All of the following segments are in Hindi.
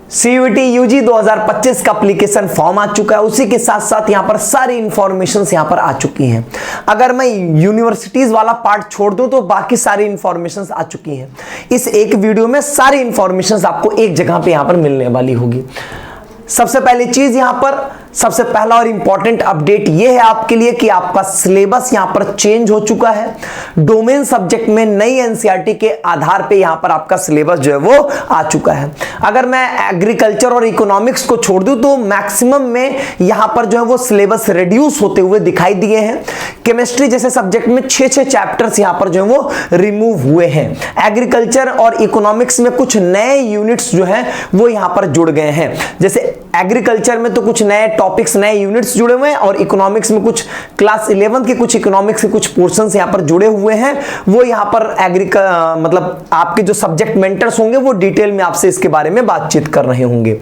CUET UG 2025 का एप्लीकेशन फॉर्म आ चुका है। उसी के साथ साथ यहां पर सारी इंफॉर्मेशंस यहां पर आ चुकी हैं। अगर मैं यूनिवर्सिटीज वाला पार्ट छोड़ दूं तो बाकी सारी इंफॉर्मेशंस आ चुकी हैं। इस एक वीडियो में सारी इंफॉर्मेशंस आपको एक जगह पे यहां पर मिलने वाली होगी। सबसे पहली चीज यहां पर सबसे पहला और इंपॉर्टेंट अपडेट यह है आपके लिए कि आपका सिलेबस यहां पर चेंज हो चुका है। डोमेन सब्जेक्ट में नई एनसीईआरटी के आधार पे यहां पर आपका सिलेबस जो है वो आ चुका है। अगर मैं एग्रीकल्चर और इकोनॉमिक्स को छोड़ दूं तो मैक्सिमम में यहां पर जो है वो सिलेबस रिड्यूस होते हुए दिखाई दिए हैं। केमिस्ट्री जैसे सब्जेक्ट में 6 चैप्टर्स यहां पर जो है वो रिमूव हुए हैं। एग्रीकल्चर और इकोनॉमिक्स में कुछ नए यूनिट्स जो है वो यहां पर जुड़ गए हैं। जैसे एग्रीकल्चर में तो कुछ नए टॉपिक्स नए यूनिट्स जुड़े हुए हैं और इकोनॉमिक्स में कुछ क्लास 11 के कुछ इकोनॉमिक्स के कुछ पोर्शंस यहां पर जुड़े हुए हैं। वो यहां पर मतलब आपके जो सब्जेक्ट मेंटर्स होंगे वो डिटेल में आपसे इसके बारे में बातचीत कर रहे होंगे।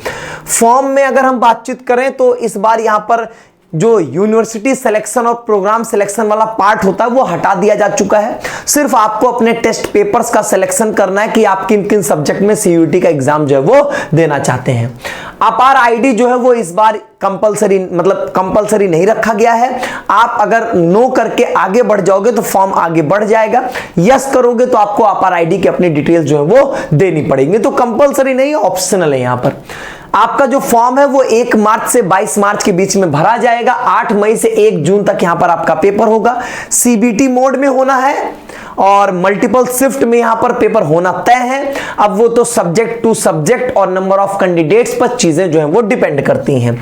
फॉर्म में अगर हम बातचीत करें तो इस बार यहां पर जो यूनिवर्सिटी सिलेक्शन और प्रोग्राम सिलेक्शन वाला पार्ट होता है वो हटा दिया जा चुका है। सिर्फ आपको अपने टेस्ट पेपर्स का सिलेक्शन करना है कि आप किन किन सब्जेक्ट में CUET का एग्जाम जो है वो देना चाहते हैं। अपार आईडी जो है वो इस बार कंपलसरी नहीं रखा गया है। आप अगर नो करके आगे बढ़ जाओगे तो फॉर्म आगे बढ़ जाएगा। यस करोगे तो आपको अपार आईडी की अपनी डिटेल्स जो है वो देनी पड़ेगी। तो कंपलसरी नहीं है, ऑप्शनल है। यहां पर आपका जो फॉर्म है वो 1 मार्च से 22 मार्च के बीच में भरा जाएगा। 8 मई से 1 जून तक यहां पर आपका पेपर होगा। CBT मोड में होना है और मल्टीपल शिफ्ट में यहां पर पेपर होना तय है। अब वो तो सब्जेक्ट टू सब्जेक्ट और नंबर ऑफ कैंडिडेट्स पर चीजें जो है वो डिपेंड करती हैं।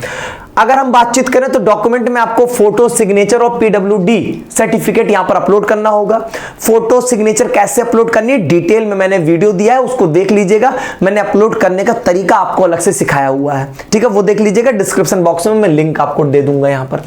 अगर हम बातचीत करें तो डॉक्यूमेंट में आपको फोटो सिग्नेचर और PWD सर्टिफिकेट यहां पर अपलोड करना होगा। फोटो सिग्नेचर कैसे अपलोड करनी है डिटेल में मैंने वीडियो दिया है, उसको देख लीजिएगा। मैंने अपलोड करने का तरीका आपको अलग से सिखाया हुआ है, ठीक है, वो देख लीजिएगा। डिस्क्रिप्शन बॉक्स में मैं लिंक आपको दे दूंगा यहां पर,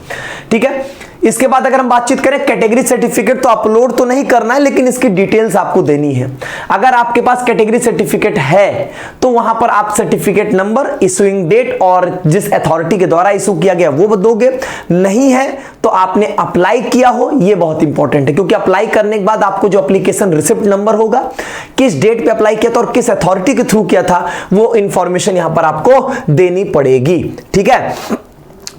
ठीक है। इसके बाद अगर हम बातचीत करें कैटेगरी सर्टिफिकेट तो अपलोड तो नहीं करना है, लेकिन इसकी डिटेल्स आपको देनी है। अगर आपके पास कैटेगरी सर्टिफिकेट है तो वहां पर आप सर्टिफिकेट नंबर, इशूइंग डेट और जिस अथॉरिटी के द्वारा इशू किया गया वो दोगे। नहीं है तो आपने अप्लाई किया हो, ये बहुत इंपॉर्टेंट है, क्योंकि अप्लाई करने के बाद आपको जो एप्लीकेशन रिसिप्ट नंबर होगा, किस डेट पे अप्लाई किया था और किस अथॉरिटी के थ्रू किया था, वो इंफॉर्मेशन यहां पर आपको देनी पड़ेगी, ठीक है।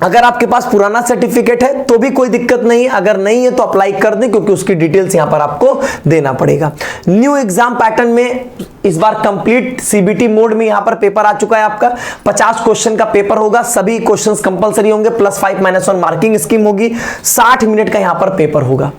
अगर आपके पास पुराना सर्टिफिकेट है तो भी कोई दिक्कत नहीं है, अगर नहीं है तो अप्लाई कर दें, क्योंकि उसकी डिटेल्स यहां पर आपको देना पड़ेगा। न्यू एग्जाम पैटर्न में इस बार कंप्लीट CBT मोड में यहां पर पेपर आ चुका है। आपका 50 क्वेश्चन का पेपर होगा, सभी क्वेश्चंस कंपलसरी होंगे, +5 -1 मार्किंग स्कीम होगी। 60 मिनट का यहां पर पेपर होगा।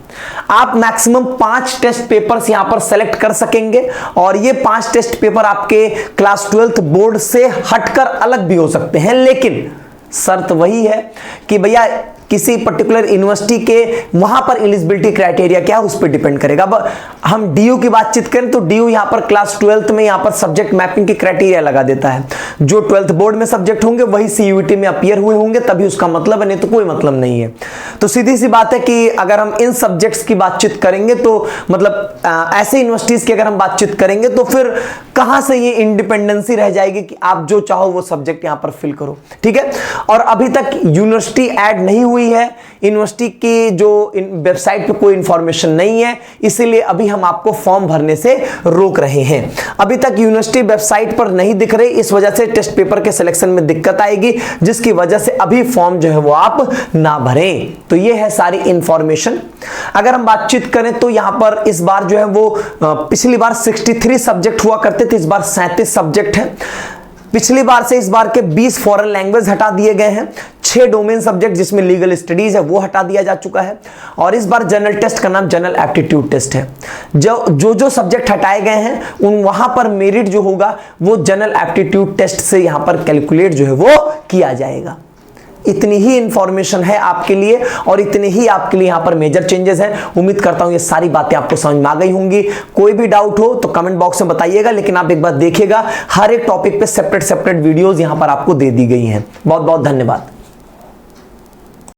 आप मैक्सिमम 5 टेस्ट पेपर्स यहां पर सेलेक्ट कर सकेंगे और ये 5 टेस्ट पेपर आपके क्लास 12th बोर्ड से हटकर अलग भी हो सकते हैं, लेकिन शर्त वही है कि भैया किसी पर्टिकुलर यूनिवर्सिटी के वहां पर एलिजिबिलिटी क्राइटेरिया क्या है उस पर डिपेंड करेगा। अब हम DU की बातचीत करें तो DU यहां पर क्लास 12th में यहां पर सब्जेक्ट मैपिंग की क्राइटेरिया लगा देता है। जो 12th बोर्ड में सब्जेक्ट होंगे वही CUET में अपीयर हुए होंगे, तभी उसका मतलब है, नहीं तो कोई मतलब नहीं है। तो सीधी सी बात है कि अगर हम इन सब्जेक्ट्स की बातचीत करेंगे तो मतलब ऐसे यूनिवर्सिटीज की अगर हम बातचीत करेंगे तो फिर कहां से ये इंडिपेंडेंसी रह जाएगी कि आप जो चाहो वो सब्जेक्ट यहां पर फिल करो, ठीक है। और अभी तक यूनिवर्सिटी ऐड नहीं हुई है, यूनिवर्सिटी की जो वेबसाइट पे कोई इंफॉर्मेशन नहीं है, इसीलिए अभी हम आपको फॉर्म भरने से रोक रहे हैं। अभी तक यूनिवर्सिटी वेबसाइट पर नहीं दिख रही, इस वजह से टेस्ट पेपर के सिलेक्शन में दिक्कत आएगी, जिसकी वजह से अभी फॉर्म जो है वो आप ना भरें। तो ये है सारी इंफॉर्मेशन। अगर हम बातचीत करें तो यहां पर इस बार जो है वो पिछली बार 63 सब्जेक्ट हुआ करते थे, इस बार 37 सब्जेक्ट है। पिछली बार से इस बार के 20 फॉरेन लैंग्वेज हटा दिए गए हैं। 6 डोमेन सब्जेक्ट जिसमें लीगल स्टडीज है वो हटा दिया जा चुका है। और इस बार जनरल टेस्ट का नाम जनरल एप्टीट्यूड टेस्ट है। जो सब्जेक्ट हटाए गए हैं उन वहां पर मेरिट जो होगा वो जनरल एप्टीट्यूड टेस्ट से यहां पर कैलकुलेट जो है वो किया जाएगा। इतनी ही इंफॉर्मेशन है आपके लिए और इतने ही आपके लिए यहां पर मेजर चेंजेस हैं। उम्मीद करता हूं ये सारी बातें आपको समझ में आ गई होंगी। कोई भी डाउट हो तो कमेंट बॉक्स में बताइएगा, लेकिन आप एक बार देखिएगा हर एक टॉपिक पे सेपरेट वीडियोस यहां पर आपको दे दी गई हैं। बहुत बहुत धन्यवाद।